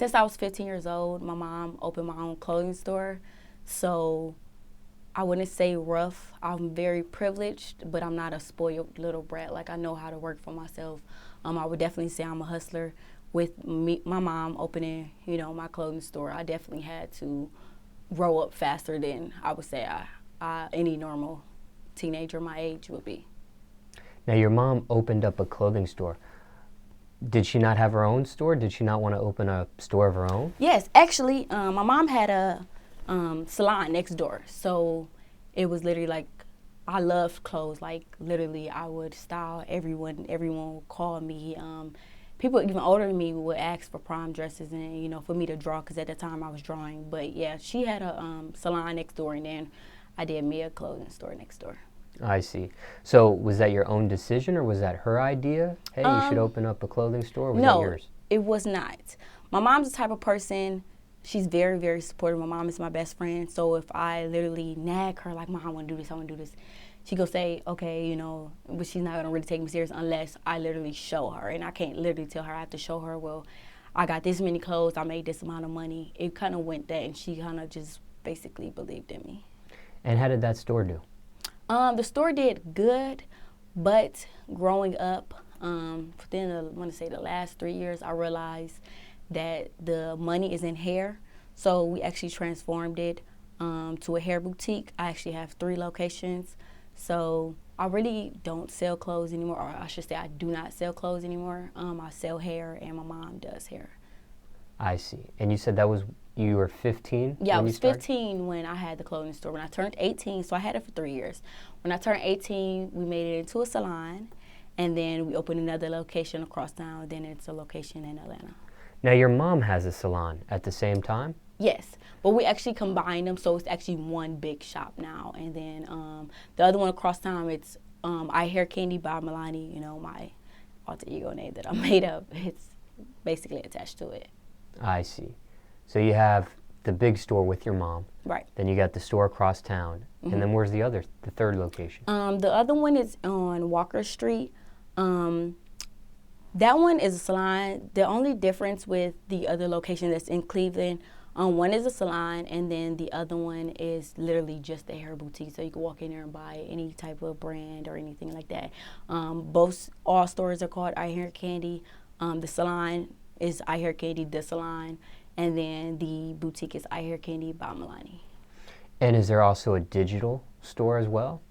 since I was 15 years old, my mom opened my own clothing store. So I wouldn't say rough. I'm very privileged, but I'm not a spoiled little brat. Like, I know how to work for myself. I would definitely say I'm a hustler. With me, my mom opening, my clothing store, I definitely had to grow up faster than I would say any normal teenager my age would be. Now, your mom opened up a clothing store. Did she not have her own store? Did she not want to open a store of her own? Yes, actually, my mom had a salon next door. So it was literally like, I loved clothes. Like, literally, I would style everyone. Everyone would call me. People even older than me would ask for prom dresses and, for me to draw, because at the time I was drawing. But, yeah, she had a salon next door, and then I did me a clothing store next door. I see. So was that your own decision, or was that her idea? Hey, you should open up a clothing store, or was that yours? No, it was not. My mom's the type of person, she's very, very supportive. My mom is my best friend. So if I literally nag her, like, Mom, I want to do this, I want to do this, she go say, okay, but she's not going to really take me serious unless I literally show her. And I can't literally tell her. I have to show her, well, I got this many clothes, I made this amount of money. It kind of went that, and she kind of just basically believed in me. And how did that store do? The store did good, but growing up, within, I want to say, the last 3 years, I realized that the money is in hair. So we actually transformed it to a hair boutique. I actually have 3 locations. So I really don't sell clothes anymore, or I should say I do not sell clothes anymore. I sell hair, and my mom does hair. I see. And you said you were 15? Yeah, I was 15 when I had the clothing store. When I turned 18, so I had it for 3 years. When I turned 18, we made it into a salon, and then we opened another location across town, then it's a location in Atlanta. Now, your mom has a salon at the same time? Yes, but we actually combined them, so it's actually one big shop now. And then the other one across town, it's iCandyHair by Milani, my alter ego name that I made up. It's basically attached to it. I see. So you have the big store with your mom. Right. Then you got the store across town. Mm-hmm. And then where's the third location? The other one is on Walker Street. That one is a salon. The only difference with the other location that's in Cleveland, one is a salon, and then the other one is literally just a hair boutique. So you can walk in there and buy any type of brand or anything like that. All stores are called iCandy. The salon is iCandy, the salon, and then the boutique is iCandy by Milani. And is there also a digital store as well?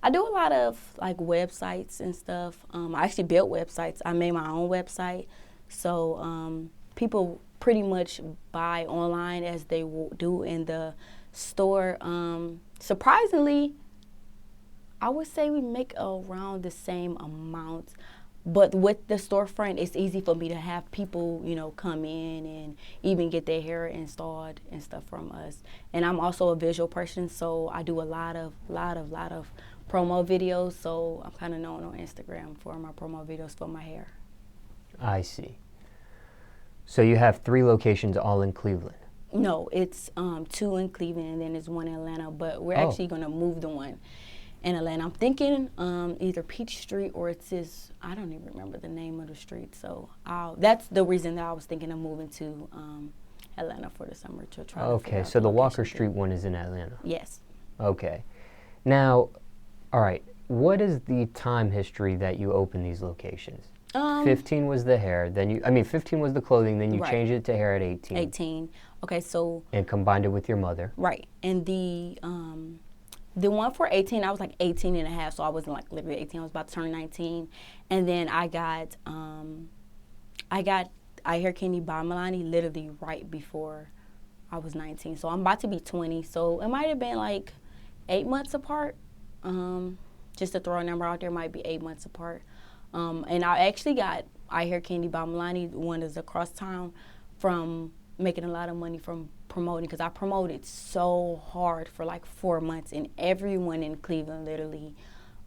I do a lot of like websites and stuff. I actually built websites. I made my own website. So people pretty much buy online as they do in the store. Surprisingly, I would say we make around the same amount. But with the storefront, it's easy for me to have people, come in and even get their hair installed and stuff from us. And I'm also a visual person, so I do a lot of promo videos. So I'm kind of known on Instagram for my promo videos for my hair. I see. So you have 3 locations all in Cleveland? No, it's 2 in Cleveland, and then there's 1 in Atlanta. But we're actually going to move the one in Atlanta. I'm thinking either Peach Street or it's this, I don't even remember the name of the street. So that's the reason that I was thinking of moving to Atlanta for the summer to try to figure out so the Walker too. Street one is in Atlanta? Yes. Okay. Now, all right, what is the time history that you opened these locations? 15 was the hair, 15 was the clothing, then you changed it to hair at 18. 18. Okay, so. And combined it with your mother. Right. And the one for 18, I was like 18 and a half, so I wasn't like literally 18, I was about to turn 19. And then I got iCandy by Milani literally right before I was 19. So I'm about to be 20, so it might have been like 8 months apart. Just to throw a number out there, might be 8 months apart. And I actually got iCandy by Milani, one is across town, from making a lot of money from promoting, because I promoted so hard for like 4 months, and everyone in Cleveland literally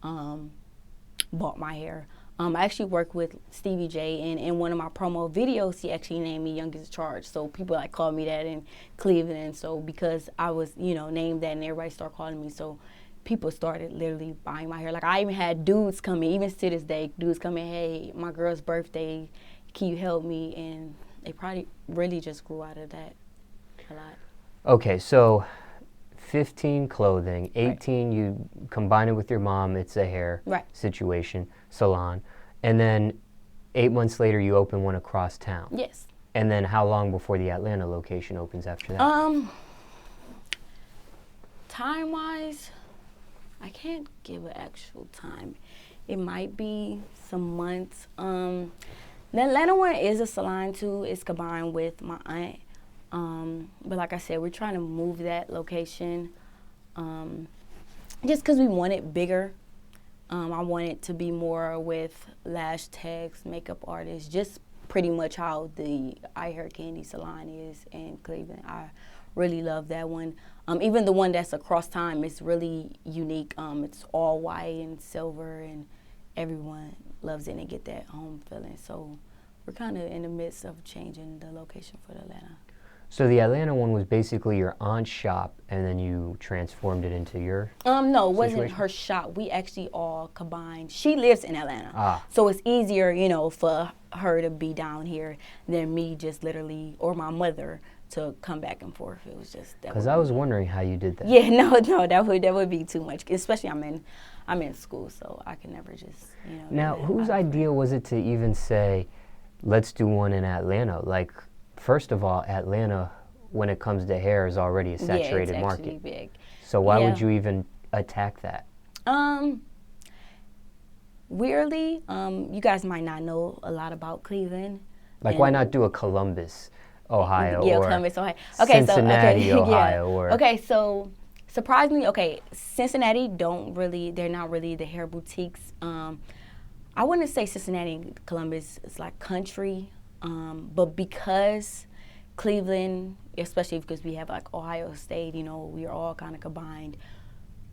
bought my hair. I actually worked with Stevie J, and in one of my promo videos, he actually named me Youngest Charge. So people like called me that in Cleveland, and so because I was, named that, and everybody started calling me, so people started literally buying my hair. Like, I even had dudes come in, even to this day, dudes come in, hey, my girl's birthday, can you help me? And they probably really just grew out of that a lot. Okay, so 15 clothing, 18 right. You combine it with your mom, it's a hair right. situation, salon, and then 8 months later you open one across town. Yes. And then how long before the Atlanta location opens after that? Time-wise, I can't give an actual time. It might be some months. The Atlanta one is a salon too. It's combined with my aunt. But like I said, we're trying to move that location just because we want it bigger. I want it to be more with lash techs, makeup artists, just pretty much how the iCandyHair salon is in Cleveland. I really love that one. Even the one that's across time is really unique. It's all white and silver, and everyone loves it and get that home feeling. So we're kind of in the midst of changing the location for the Atlanta. So the Atlanta one was basically your aunt's shop, and then you transformed it into your No, it wasn't situation? her shop. We actually all combined. She lives in Atlanta. So it's easier, you know, for her to be down here than me just literally, or my mother, to come back and forth. It was just that. Because I was wondering how you did that. Yeah, no, that would be too much. Especially I'm in school, so I can never just, you know. Now, whose idea was it to even say, let's do one in Atlanta? Like, first of all, Atlanta, when it comes to hair, is already a saturated market. Yeah, it's actually big. So why would you even attack that? Weirdly, you guys might not know a lot about Cleveland. Like, why not do a Columbus, Ohio, or Columbus, Ohio. Cincinnati, Ohio, or... Okay, so surprisingly, Cincinnati they're not really the hair boutiques. I wouldn't say Cincinnati and Columbus is like country, but because Cleveland, especially because we have like Ohio State, you know, we are all kind of combined.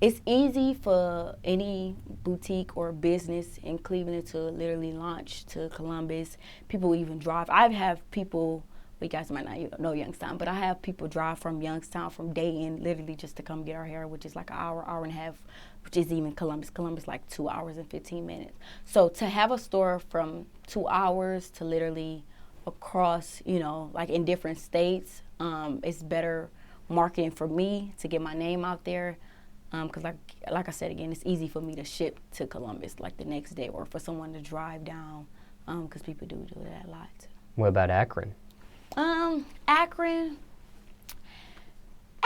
It's easy for any boutique or business in Cleveland to literally launch to Columbus. People even drive. I have people, you guys might not know Youngstown, but I have people drive from Youngstown from Dayton literally just to come get our hair, which is like an hour and a half, which is even Columbus. Columbus like 2 hours and 15 minutes. So to have a store from 2 hours to literally across, you know, like in different states, it's better marketing for me to get my name out there. Because like I said again, it's easy for me to ship to Columbus like the next day, or for someone to drive down, because people do that a lot. What about Akron? Akron.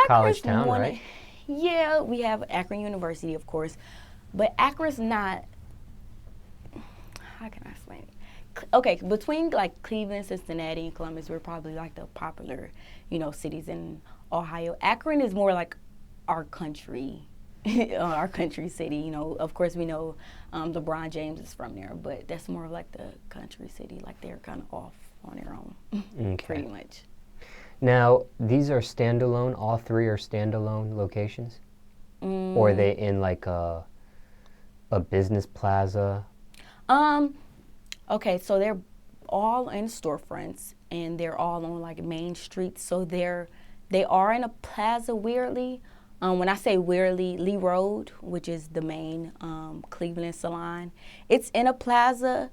College town, right? Yeah, we have Akron University, of course, but Akron's not. How can I explain it? Okay, between like Cleveland, Cincinnati, and Columbus, we're probably like the popular, you know, cities in Ohio. Akron is more like our country. Our country city, you know. Of course, we know LeBron James is from there, but that's more like the country city. Like they're kind of off on their own, pretty much. Now, these are standalone. All three are standalone locations, or are they in like a business plaza? Okay, so they're all in storefronts, and they're all on like main streets. So they are in a plaza. Weirdly. When I say weirdly, Lee Road, which is the main Cleveland salon, it's in a plaza.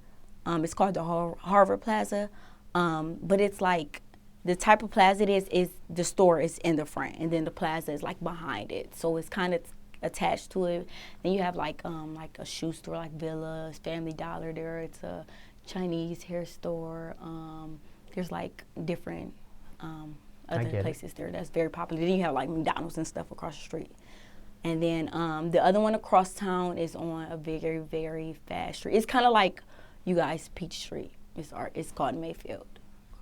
It's called the Harvard Plaza, but it's like the type of plaza it is the store is in the front, and then the plaza is like behind it. So it's kind of attached to it. Then you have like a shoe store like Villa's, Family Dollar there. It's a Chinese hair store. There's like different other places there that's very popular. Then you have like McDonald's and stuff across the street. And then the other one across town is on a very, very fast street. It's kind of like you guys Peach Street. It's called Mayfield.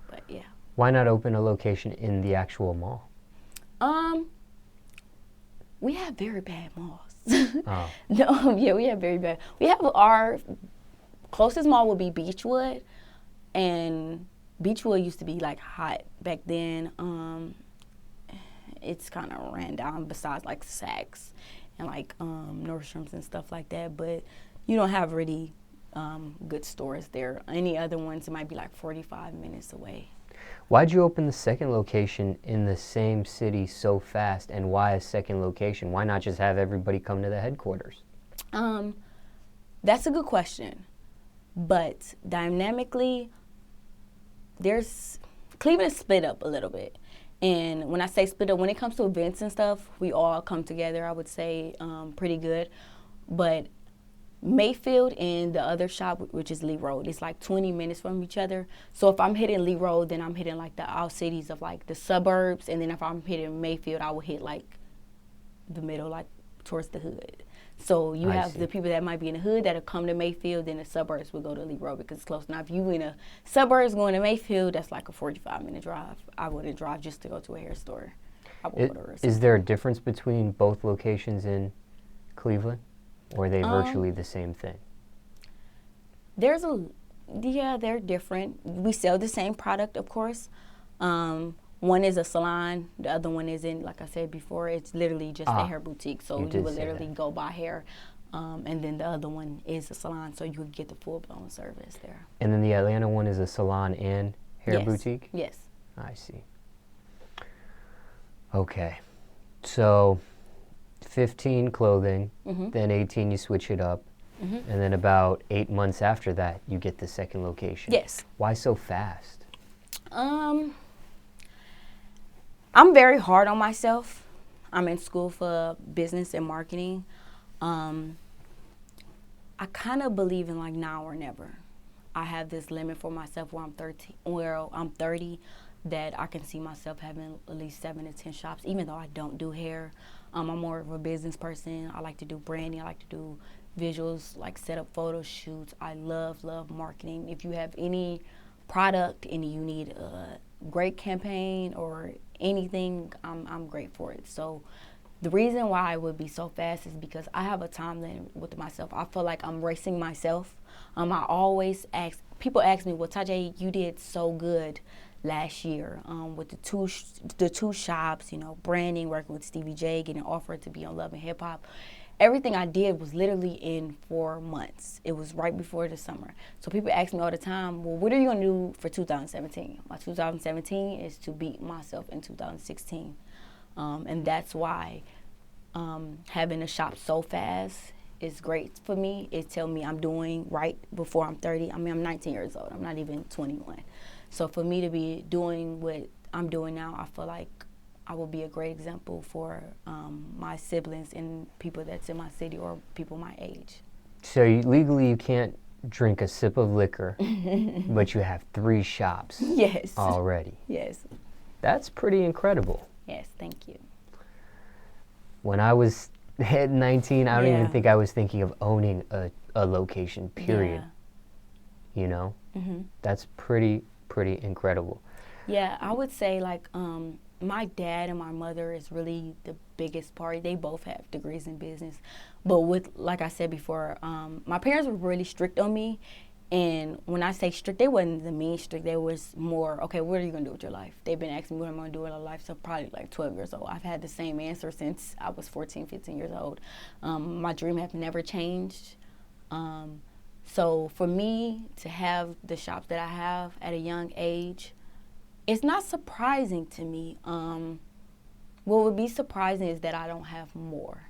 But yeah. Why not open a location in the actual mall? We have very bad malls. No, yeah, we have very bad. We have our closest mall would be Beechwood, and Beechwood used to be like hot back then. It's kind of ran down besides like Saks and like Nordstrom's and stuff like that. But you don't have really good stores there. Any other ones, it might be like 45 minutes away. Why'd you open the second location in the same city so fast, and why a second location? Why not just have everybody come to the headquarters? That's a good question. But dynamically, Cleveland is split up a little bit. And when I say split up, when it comes to events and stuff, we all come together, I would say, pretty good. But Mayfield and the other shop, which is Lee Road, it's like 20 minutes from each other. So if I'm hitting Lee Road, then I'm hitting like the out cities of like the suburbs. And then if I'm hitting Mayfield, I will hit like the middle, like towards the hood. So you have the people that might be in the hood that'll come to Mayfield, then the suburbs will go to Lee Road because it's close. Now, if you in the suburbs going to Mayfield, that's like a 45-minute drive. I wouldn't drive just to go to a hair store. Is there a difference between both locations in Cleveland, or are they virtually the same thing? They're different. We sell the same product, of course. One is a salon. The other one isn't, like I said before, it's literally just a hair boutique. So you would literally go buy hair. And then the other one is a salon, so you would get the full-blown service there. And then the Atlanta one is a salon and hair boutique? Yes. I see. Okay. So 15 clothing, then 18 you switch it up, and then about 8 months after that, you get the second location. Yes. Why so fast? I'm very hard on myself. I'm in school for business and marketing. I kind of believe in like now or never. I have this limit for myself where I'm 30, that I can see myself having at least 7 to 10 shops, even though I don't do hair. I'm more of a business person. I like to do branding. I like to do visuals, like set up photo shoots. I love marketing. If you have any product and you need a great campaign or anything, I'm great for it. So the reason why I would be so fast is because I have a time limit with myself. I feel like I'm racing myself. I always people ask me, well, Tajay, you did so good last year with the two shops, you know, branding, working with Stevie J, getting offered to be on Love and Hip Hop. Everything I did was literally in 4 months. It was right before the summer. So people ask me all the time, well, what are you going to do for 2017? My 2017 is to beat myself in 2016. And that's why having a shop so fast is great for me. It tells me I'm doing right before I'm 30. I mean, I'm 19 years old. I'm not even 21. So for me to be doing what I'm doing now, I feel like I will be a great example for my siblings and people that's in my city or people my age. So legally you can't drink a sip of liquor, but you have 3 shops already. Yes. That's pretty incredible. Yes, thank you. When I was at 19, I don't even think I was thinking of owning a location, period. Yeah. You know? That's pretty incredible. Yeah, I would say like my dad and my mother is really the biggest part. They both have degrees in business. But with, like I said before, my parents were really strict on me. And when I say strict, they wasn't the mean strict. They was more, okay, what are you going to do with your life? They've been asking me what I'm going to do with my life, so probably like 12 years old. I've had the same answer since I was 14, 15 years old. My dream has never changed. So for me to have the shops that I have at a young age, it's not surprising to me. What would be surprising is that I don't have more.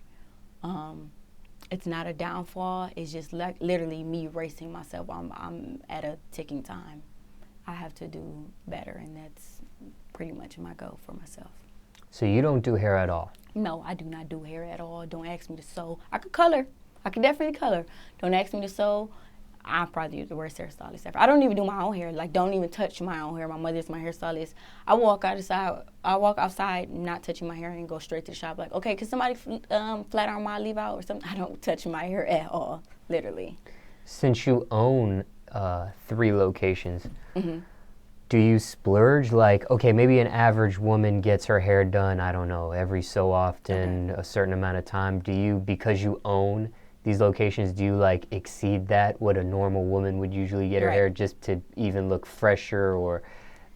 It's not a downfall. It's just like literally me racing myself. I'm at a ticking time. I have to do better, and that's pretty much my goal for myself. So you don't do hair at all? No, I do not do hair at all. Don't ask me to sew. I could color. I could definitely color. Don't ask me to sew. I'm probably the worst hairstylist ever. I don't even do my own hair. Like, don't even touch my own hair. My mother's my hairstylist. I walk outside not touching my hair and go straight to the shop. Like, okay, can somebody flat iron my leave out or something? I don't touch my hair at all, literally. Since you own 3 locations, do you splurge? Like, okay, maybe an average woman gets her hair done, I don't know, every so often, a certain amount of time. Do you, because you own these locations, do you like exceed that, what a normal woman would usually get her hair, just to even look fresher or,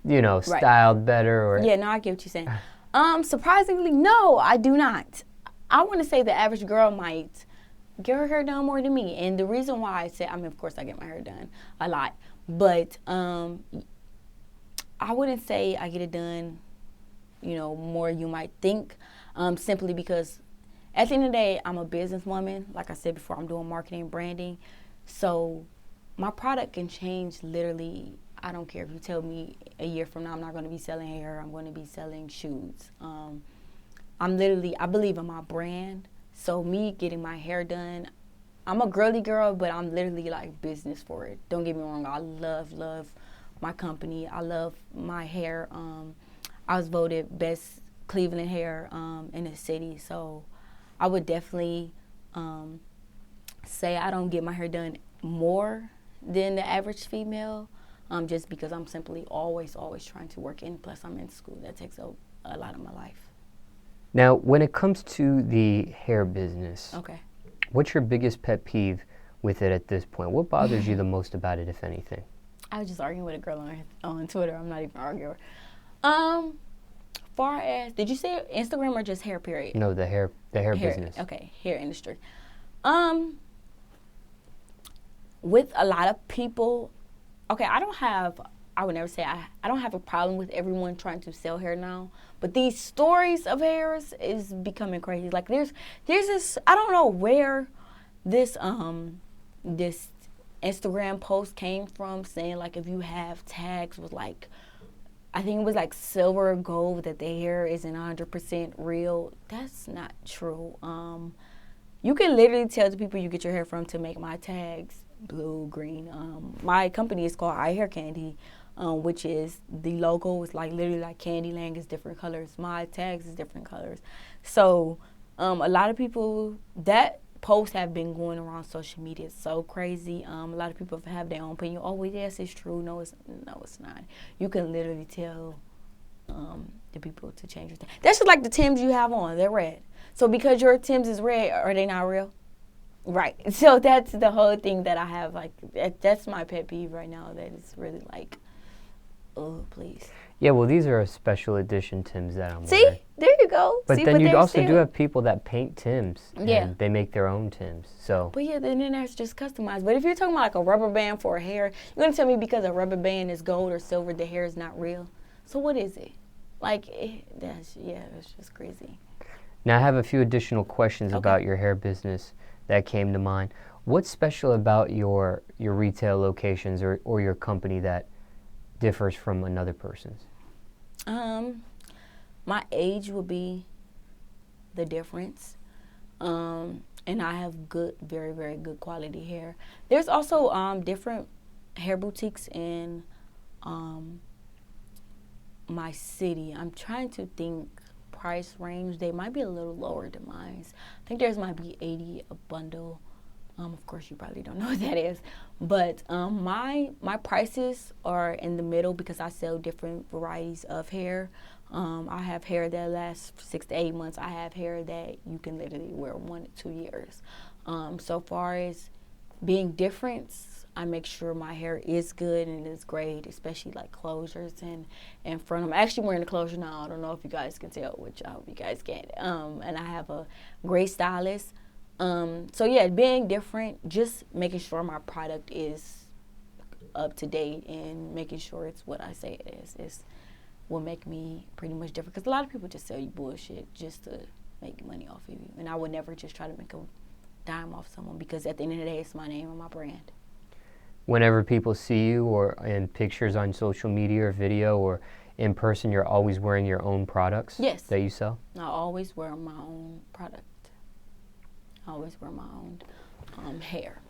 you know, styled better? Or yeah, no, I get what you're saying. Surprisingly, no, I do not. I want to say the average girl might get her hair done more than me. And the reason why I say, I mean, of course I get my hair done a lot, but I wouldn't say I get it done, you know, more you might think, simply because at the end of the day, I'm a businesswoman. Like I said before, I'm doing marketing and branding. So my product can change literally. I don't care if you tell me a year from now I'm not going to be selling hair. I'm going to be selling shoes. I believe in my brand. So me getting my hair done, I'm a girly girl, but I'm literally like business for it. Don't get me wrong. I love my company. I love my hair. I was voted best Cleveland hair in the city. So I would definitely say I don't get my hair done more than the average female, just because I'm simply always trying to work in. Plus I'm in school. That takes a lot of my life. Now, when it comes to the hair business, Okay. what's your biggest pet peeve with it at this point? What bothers you the most about it, if anything? I was just arguing with a girl on Twitter. I'm not even arguing. Far as, did you say Instagram or just hair period? No, the hair business. Okay, hair industry. With a lot of people, okay, I would never say I don't have a problem with everyone trying to sell hair now, but these stories of hairs is becoming crazy. Like there's this, I don't know where this this Instagram post came from, saying like if you have tags with like, I think it was like silver or gold, that the hair isn't 100% real. That's not true. You can literally tell the people you get your hair from to make my tags blue, green. My company is called iCandyHair, which is, the logo is like literally like Candyland is different colors. My tags is different colors. So a lot of people, that posts have been going around social media. It's so crazy. A lot of people have their own opinion. Oh, well, yes, it's true. No, it's not. You can literally tell the people to change your thing. That's just like the Timbs you have on. They're red. So because your Timbs is red, are they not real? Right. So that's the whole thing that I have. Like, that's my pet peeve right now. That is really like, oh, please. Yeah, well, these are a special edition Timbs that I'm See? wearing. There you go. But See, then you also do still have people that paint Timbs. Yeah. And they make their own Timbs. So. But yeah, then that's just customized. But if you're talking about like a rubber band for a hair, you're going to tell me because a rubber band is gold or silver, the hair is not real. So what is it? Like, it's just crazy. Now I have a few additional questions Okay. about your hair business that came to mind. What's special about your retail locations or your company that differs from another person's? My age would be the difference. And I have good, very, very good quality hair. There's also different hair boutiques in my city. I'm trying to think price range. They might be a little lower than mine. I think theirs might be $80 a bundle. Of course, you probably don't know what that is. But my prices are in the middle because I sell different varieties of hair. I have hair that lasts 6 to 8 months. I have hair that you can literally wear 1 to 2 years. So far as being different, I make sure my hair is good and is great, especially like closures and front. I'm actually wearing a closure now. I don't know if you guys can tell, which I hope you guys can. And I have a great stylist. So yeah, being different, just making sure my product is up to date and making sure it's what I say it is will make me pretty much different. Because a lot of people just sell you bullshit just to make money off of you. And I would never just try to make a dime off someone, because at the end of the day, it's my name and my brand. Whenever people see you or in pictures on social media or video or in person, you're always wearing your own products? Yes. That you sell? I always wear my own product. I always wear my own hair.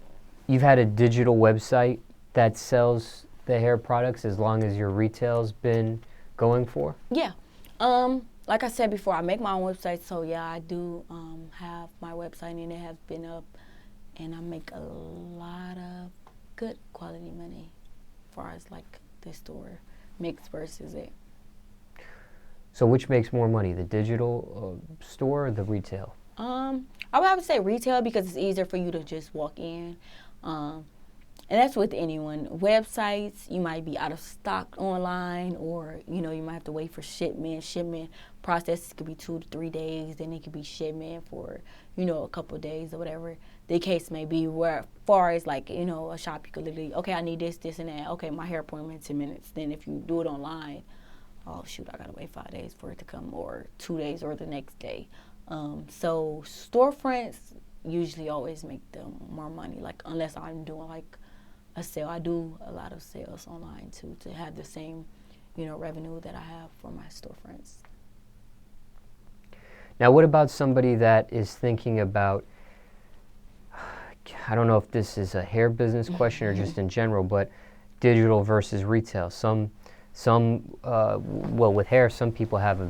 You've had a digital website that sells the hair products as long as your retail's been going for? Yeah. Like I said before, I make my own website, so yeah, I do have my website, and it has been up, and I make a lot of good quality money as far as like the store mix versus it. So which makes more money, the digital store or the retail? I would have to say retail, because it's easier for you to just walk in. And that's with anyone. Websites, you might be out of stock online, or, you might have to wait for shipment. Shipment process could be 2 to 3 days. Then it could be shipment for, a couple of days or whatever the case may be. Where as far as like, a shop, you could literally, okay, I need this, and that. Okay, my hair appointment 10 minutes. Then if you do it online, oh shoot, I gotta wait 5 days for it to come, or 2 days, or the next day. So storefronts usually always make them more money, like unless I'm doing like a sale. I do a lot of sales online too to have the same, revenue that I have for my storefronts. Now, what about somebody that is thinking about, I don't know if this is a hair business question or just in general, but digital versus retail. Well, with hair, some people have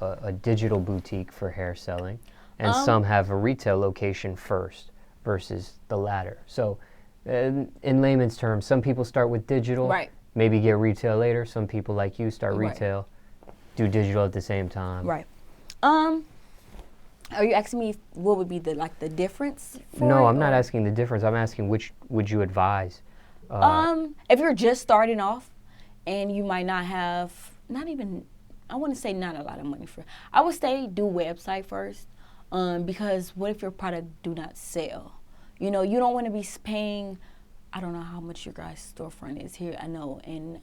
a digital boutique for hair selling, and some have a retail location first versus the latter. So, in layman's terms, some people start with digital, Right. maybe get retail later. Some people like you start Right. retail, do digital at the same time. Right. Are you asking me what would be the difference? No, I'm not asking the difference. I'm asking which would you advise? If you're just starting off, and you might not have, I wouldn't say not a lot of money for. I would say do website first, because what if your product do not sell? You don't want to be paying. I don't know how much your guys' storefront is here. I know in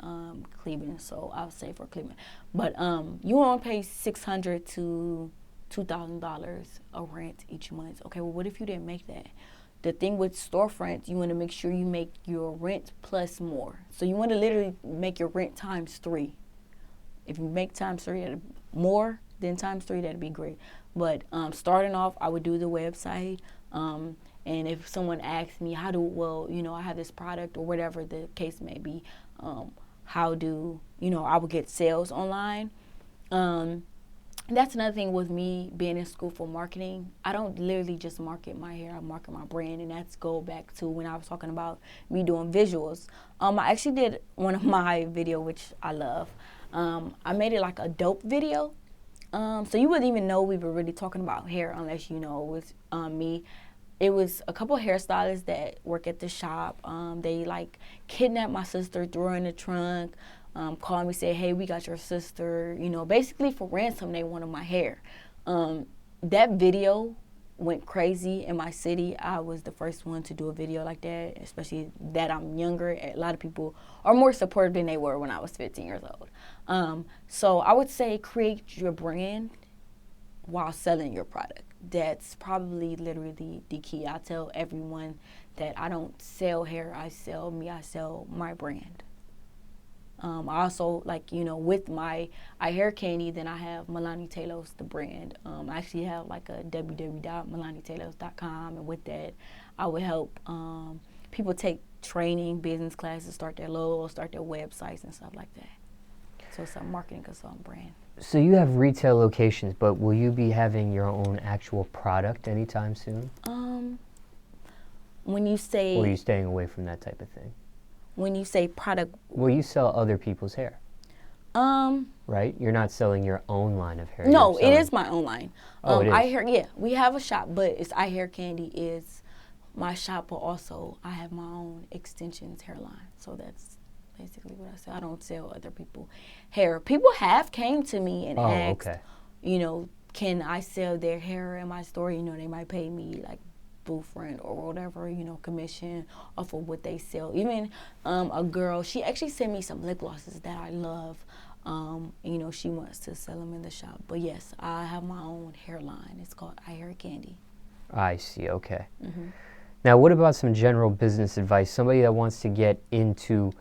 Cleveland, so I'll say for Cleveland, but you want to pay $600 to $2,000 a rent each month. Okay, well, what if you didn't make that? The thing with storefronts, you want to make sure you make your rent plus more. So you want to literally make your rent times 3. If you make times 3 more than times 3, that'd be great. But starting off, I would do the website. And if someone asks me, I have this product or whatever the case may be, I would get sales online. That's another thing with me being in school for marketing. I don't literally just market my hair, I market my brand, and that's go back to when I was talking about me doing visuals. I actually did one of my video, which I love. I made it like a dope video. So you wouldn't even know we were really talking about hair unless you know it was me. It was a couple of hairstylists that work at the shop. They kidnapped my sister, threw her in the trunk. Called me, said, hey, we got your sister, basically for ransom, they wanted my hair. That video went crazy in my city. I was the first one to do a video like that, especially that I'm younger. A lot of people are more supportive than they were when I was 15 years old. So I would say create your brand while selling your product. That's probably literally the key. I tell everyone that I don't sell hair, I sell me, I sell my brand. I also, with my iCandyHair, then I have Milani Taylos, the brand. I actually have a www.milanitaylos.com, and with that, I would help people take training, business classes, start their logos, start their websites, and stuff like that. So it's a marketing consultant brand. So you have retail locations, but will you be having your own actual product anytime soon? When you say... Or are you staying away from that type of thing? When you say product... Well, you sell other people's hair. Right? You're not selling your own line of hair. No, it is my own line. Oh, it is? iCandyHair, yeah. We have a shop, but it's iCandyHair is my shop, but also I have my own extensions hairline. So that's basically what I sell. I don't sell other people's hair. People have came to me and asked, okay. Can I sell their hair in my store? They might pay me booth rent or whatever, commission off of what they sell. Even a girl, she actually sent me some lip glosses that I love. She wants to sell them in the shop. But yes, I have my own hairline. It's called iCandyHair. I see, okay. Mm-hmm. Now, what about some general business advice? Somebody that wants to get into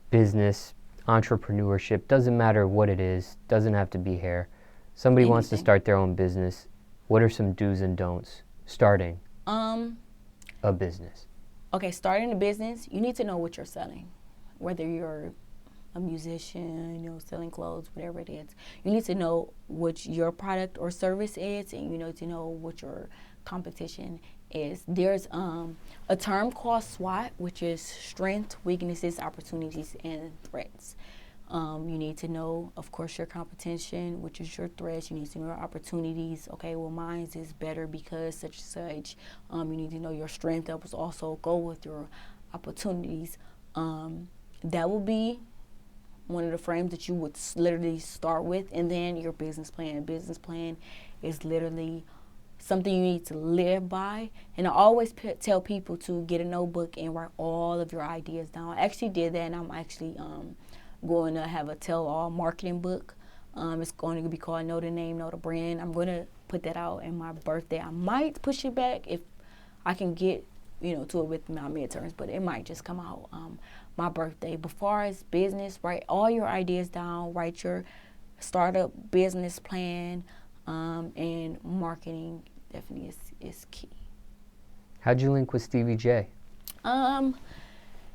business, entrepreneurship, doesn't matter what it is, doesn't have to be hair. Somebody wants to start their own business. What are some do's and don'ts starting a business? Okay, starting a business, you need to know what you're selling. Whether you're a musician, selling clothes, whatever it is. You need to know what your product or service is, and you need to know what your competition is. There's a term called SWOT, which is strengths, weaknesses, opportunities, and threats. You need to know, of course, your competition, which is your threats. You need to know your opportunities. Okay, well, mine is better because such and such. You need to know your strength. That was also go with your opportunities. That will be one of the frames that you would literally start with, and then your business plan. Business plan is literally something you need to live by. And I always tell people to get a notebook and write all of your ideas down. I actually did that, and I'm actually going to have a tell-all marketing book. It's going to be called Know the Name, Know the Brand. I'm going to put that out in my birthday. I might push it back if I can get to it with my midterms, but it might just come out my birthday. But far as business, write all your ideas down, write your startup business plan, and marketing definitely is key. How'd you link with Stevie J?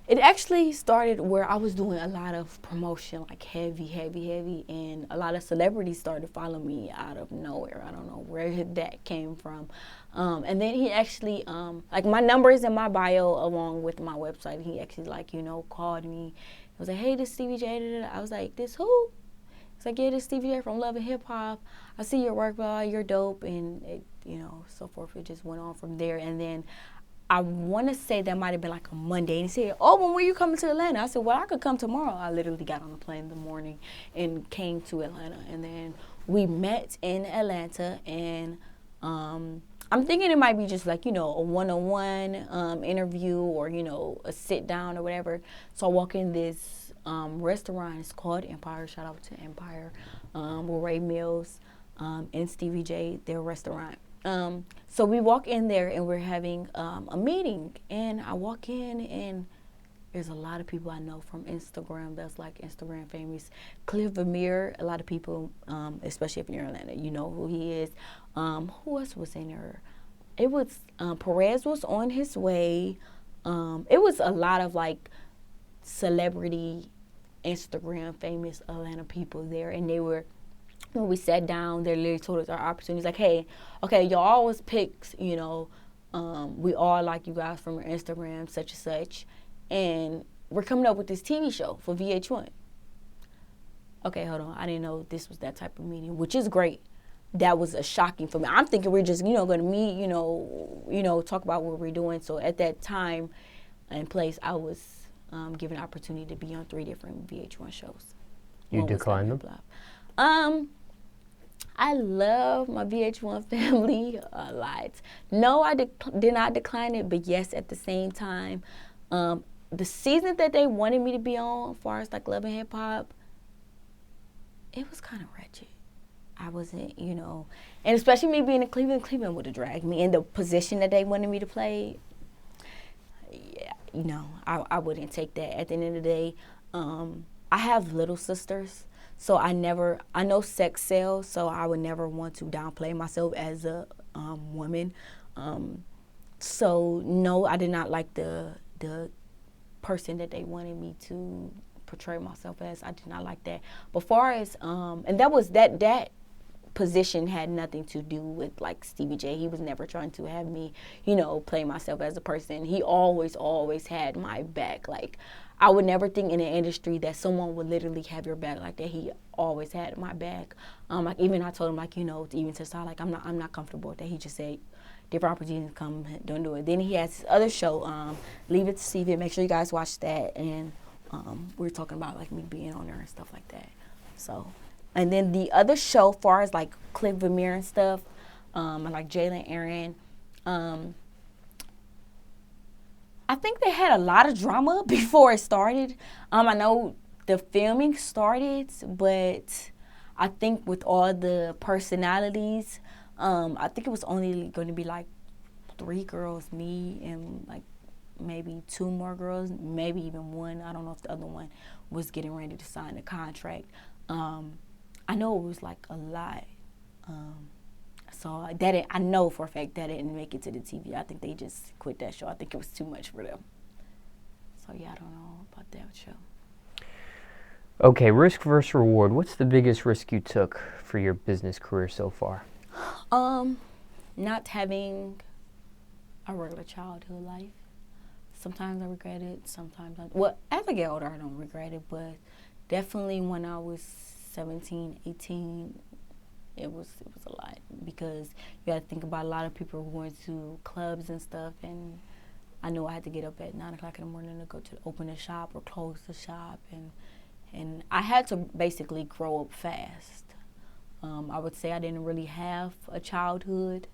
It actually started where I was doing a lot of promotion, like heavy, and a lot of celebrities started following me out of nowhere. I don't know where that came from. And then he actually, like my number is in my bio along with my website. He actually called me. He was like, hey, this Stevie J. I was like, this who? He's like, yeah, this Stevie J from Love and Hip Hop. I see your work, blah, you're dope, and it, so forth. It just went on from there. And then I want to say that might have been like a Monday. And he said, oh, when were you coming to Atlanta? I said, well, I could come tomorrow. I literally got on the plane in the morning and came to Atlanta. And then we met in Atlanta. And I'm thinking it might be just like, a one-on-one interview or, a sit down or whatever. So I walk in this restaurant. It's called Empire. Shout out to Empire. With Ray Mills and Stevie J, their restaurant. So we walk in there and we're having a meeting, and I walk in and there's a lot of people I know from Instagram that's like Instagram famous. Cliff Vermeer, a lot of people, especially if you're in Atlanta, you know who he is. Who else was in there? It was Perez was on his way. It was a lot of like celebrity Instagram famous Atlanta people there, and they were. When we sat down, they literally told us our opportunities. Like, hey, okay, y'all always picked, we all like you guys from your Instagram, such and such, and we're coming up with this TV show for VH1. Okay, hold on. I didn't know this was that type of meeting, which is great. That was a shocking for me. I'm thinking we're just, going to meet, talk about what we're doing. So at that time and place, I was given an opportunity to be on 3 different VH1 shows. You declined them? I love my VH1 family a lot. No, I did not decline it, but yes, at the same time, the season that they wanted me to be on, as far as like Love and Hip Hop, it was kind of wretched. I wasn't, and especially me being in Cleveland would have dragged me in the position that they wanted me to play. Yeah, I wouldn't take that. At the end of the day, I have little sisters. So I know sex sells, so I would never want to downplay myself as a woman. So no, I did not like the person that they wanted me to portray myself as. I did not like that. But far as and that was that position had nothing to do with like Stevie J. He was never trying to have me, play myself as a person. He always had my back. Like, I would never think in the industry that someone would literally have your back like that. He always had my back. Like, even I told him, like, even to start, like, I'm not comfortable with that. He just said, different opportunities come, don't do it. Then he has his other show, Leave It to Stevie. Make sure you guys watch that. And we were talking about like me being on there and stuff like that. So, and then the other show, far as like Cliff Vermeer and stuff, and like Jalen Aaron, I think they had a lot of drama before it started. I know the filming started, but I think with all the personalities, I think it was only going to be like 3 girls, me and like maybe 2 more girls, maybe even 1. I don't know if the other one was getting ready to sign the contract. I know it was like a lot. So I know for a fact that it didn't make it to the TV. I think they just quit that show. I think it was too much for them. So yeah, I don't know about that show. Okay, risk versus reward. What's the biggest risk you took for your business career so far? Not having a regular childhood life. Sometimes I regret it. Sometimes as I get older, I don't regret it. But definitely when I was 17, 18, it was a lot, because you got to think about a lot of people were going to clubs and stuff, and I knew I had to get up at 9 o'clock in the morning to go to open the shop or close the shop, and I had to basically grow up fast. I would say I didn't really have a childhood,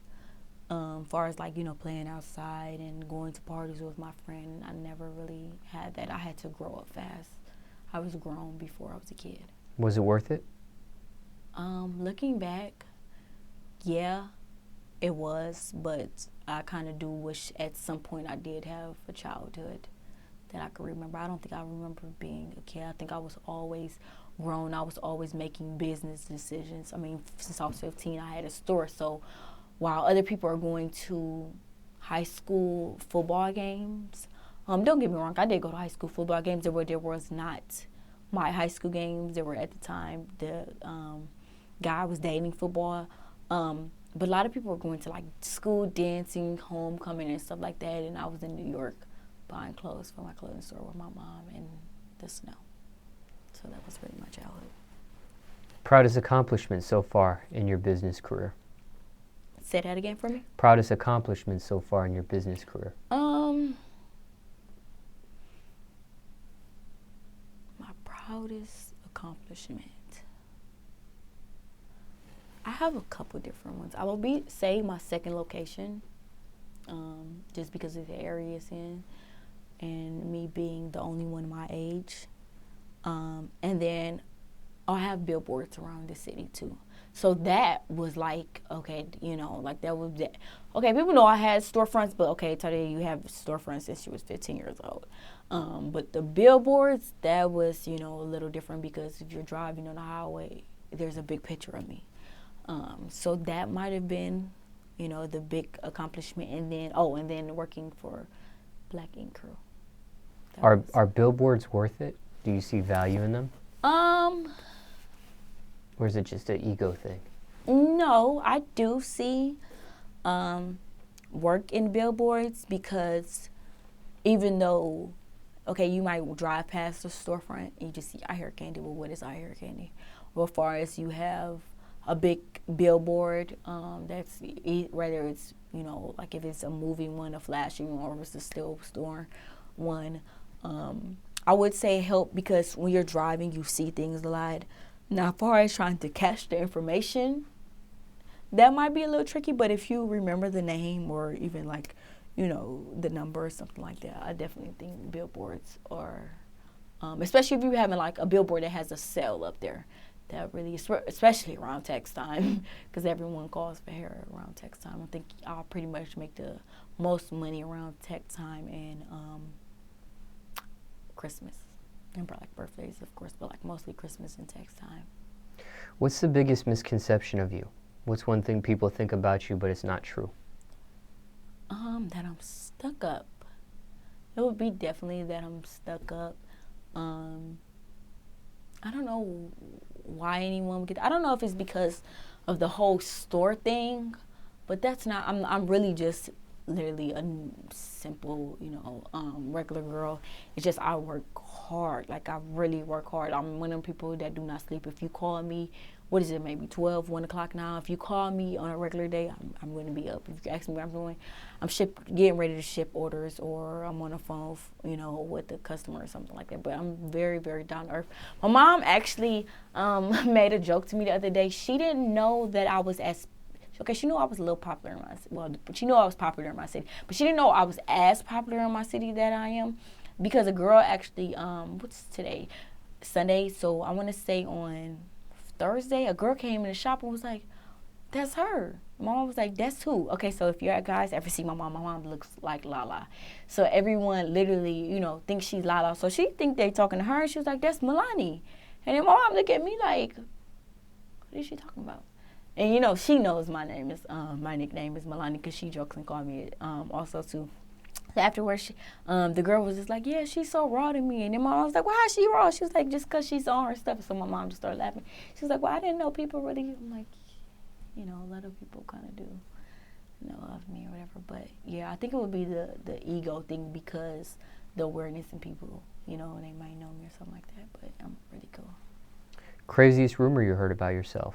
far as like, playing outside and going to parties with my friend. I never really had that. I had to grow up fast. I was grown before I was a kid. Was it worth it? Looking back, yeah, it was, but I kind of do wish at some point I did have a childhood that I could remember. I don't think I remember being a kid. I think I was always grown. I was always making business decisions. I mean, since I was 15, I had a store. So while other people are going to high school football games, don't get me wrong, I did go to high school football games. There was not my high school games. There were at the time the guy I was dating football. But a lot of people were going to like school dancing, homecoming, and stuff like that. And I was in New York buying clothes for my clothing store with my mom in the snow. So that was pretty my childhood. Proudest accomplishment so far in your business career? Say that again for me. Proudest accomplishment so far in your business career? My proudest accomplishment. I have a couple different ones. I will say my second location, just because of the area it's in, and me being the only one my age. And then I have billboards around the city too. So that was like, okay, like that was that. Okay, people know I had storefronts, but okay, today you have storefronts since you was 15 years old. But the billboards, that was, a little different because if you're driving on the highway, there's a big picture of me. So that might have been, the big accomplishment. And then working for Black Ink Crew. Are billboards worth it? Do you see value in them? Or is it just an ego thing? No, I do see work in billboards because even though, okay, you might drive past the storefront and you just see iCandy. Well, what is iCandy? Well, as far as you have a big billboard, that's whether it's, like if it's a movie one, a flashing one, or if it's a still store one. I would say help because when you're driving, you see things a lot. Now, as far as trying to catch the information, that might be a little tricky, but if you remember the name or even like, the number or something like that, I definitely think billboards are, especially if you're having like a billboard that has a sale up there. That really, especially around tax time, because everyone calls for hair around tax time. I think I'll pretty much make the most money around tax time and Christmas. And like birthdays, of course, but like mostly Christmas and tax time. What's the biggest misconception of you? What's one thing people think about you, but it's not true? That I'm stuck up. It would be definitely that I'm stuck up. I don't know why anyone would get. I don't know if it's because of the whole store thing, but that's not. I'm really just literally a simple, regular girl. It's just I work hard. Like I really work hard. I'm one of them people that do not sleep. If you call me, what is it, maybe 12, 1 o'clock now? If you call me on a regular day, I'm going to be up. If you ask me what I'm doing, I'm getting ready to ship orders, or I'm on the phone, with the customer or something like that. But I'm very, very down to earth. My mom actually made a joke to me the other day. She didn't know that I was she knew I was a little popular in my city. Well, she knew I was popular in my city, but she didn't know I was as popular in my city that I am, because a girl actually, what's today? Sunday. So I want to say on Thursday, a girl came in the shop and was like, "That's her." My mom was like, "That's who?" Okay, so if you guys ever see my mom looks like Lala. So everyone literally, thinks she's Lala. So she think they talking to her, and she was like, "That's Milani." And then my mom looked at me like, "What is she talking about?" And she knows my nickname is Milani because she jokes and calls me it also too. So afterwards, the girl was just like, "Yeah, she's so raw to me." And then my mom was like, "Well, how's she raw?" She was like, "Just because she's on her stuff." So my mom just started laughing. She was like, "Well, I didn't know people really," I'm like, a lot of people kind of do of me or whatever. But yeah, I think it would be the ego thing because the awareness in people, they might know me or something like that. But I'm really cool. Craziest rumor you heard about yourself?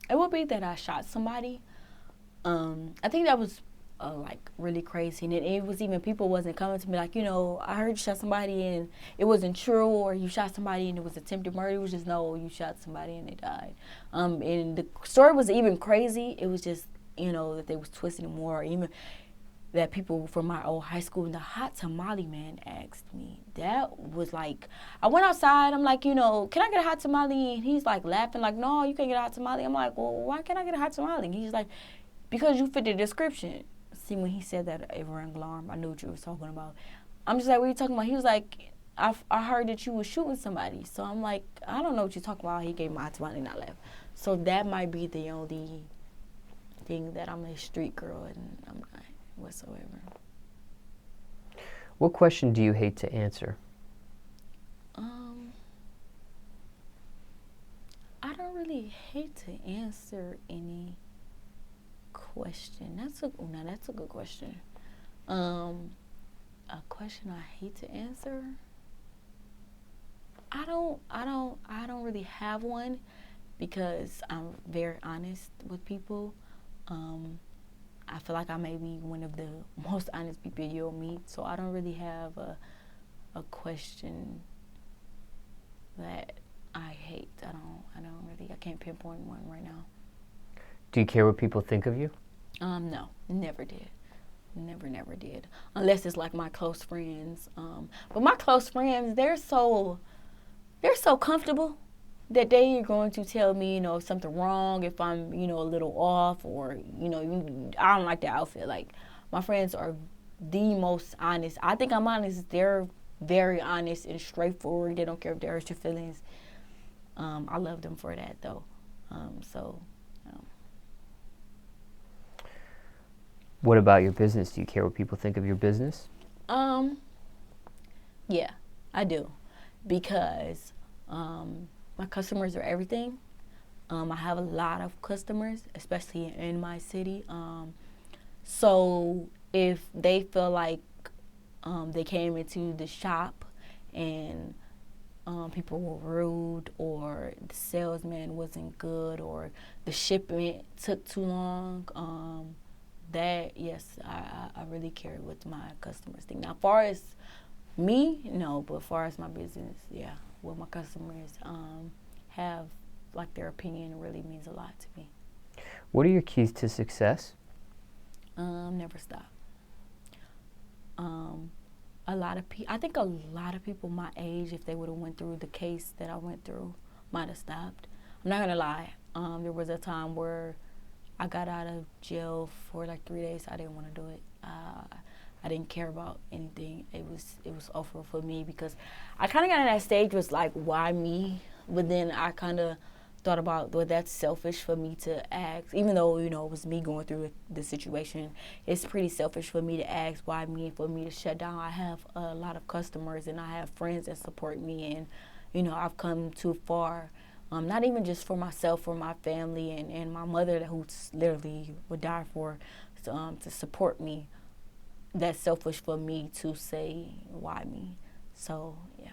It would be that I shot somebody. I think that was like really crazy, and it was even people wasn't coming to me like, I heard you shot somebody and it wasn't true, or you shot somebody and it was attempted murder. It was just, no, you shot somebody and they died. And the story was even crazy. It was just, that they was twisting it more, or even that people from my old high school, and the hot tamale man asked me. That was like, I went outside, I'm like, can I get a hot tamale? And he's like laughing like, "No, you can't get a hot tamale." I'm like, "Well, why can't I get a hot tamale?" And he's like, because you fit the description. See, when he said that it rang alarm, I knew what you was talking about. I'm just like, what are you talking about? He was like, I heard that you was shooting somebody. So I'm like, I don't know what you're talking about. He gave my testimony and I left. So that might be the only thing that I'm a street girl and I'm not whatsoever. What question do you hate to answer? I don't really hate to answer any question. That's a good question. A question I hate to answer. I don't really have one because I'm very honest with people. I feel like I may be one of the most honest people you'll meet, so I don't really have a question that I hate. I can't pinpoint one right now. Do you care what people think of you? No, never did. Never did. Unless it's like my close friends. But my close friends, they're so comfortable that they are going to tell me, if something wrong, if I'm, a little off, or, I don't like the outfit. Like, my friends are the most honest. I think I'm honest. They're very honest and straightforward. They don't care if they hurt your feelings. I love them for that, though. What about your business? Do you care what people think of your business? Yeah, I do. Because my customers are everything. I have a lot of customers, especially in my city. So if they feel like they came into the shop and people were rude, or the salesman wasn't good, or the shipment took too long, yes, I really care what my customers think. Now, as far as me, no, but as far as my business, yeah, what my customers have, like, their opinion really means a lot to me. What are your keys to success? Never stop. I think a lot of people my age, if they would have went through the case that I went through, might have stopped. I'm not gonna lie. There was a time where I got out of jail for like 3 days. I didn't want to do it. I didn't care about anything. It was over for me because I kind of got in that stage was like, why me? But then I kind of thought about, well, that's selfish for me to ask. Even though, it was me going through the situation, it's pretty selfish for me to ask why me and for me to shut down. I have a lot of customers and I have friends that support me, and, I've come too far. Not even just for myself, for my family and my mother, who literally would die for, to support me. That's selfish for me to say, why me? So, yeah.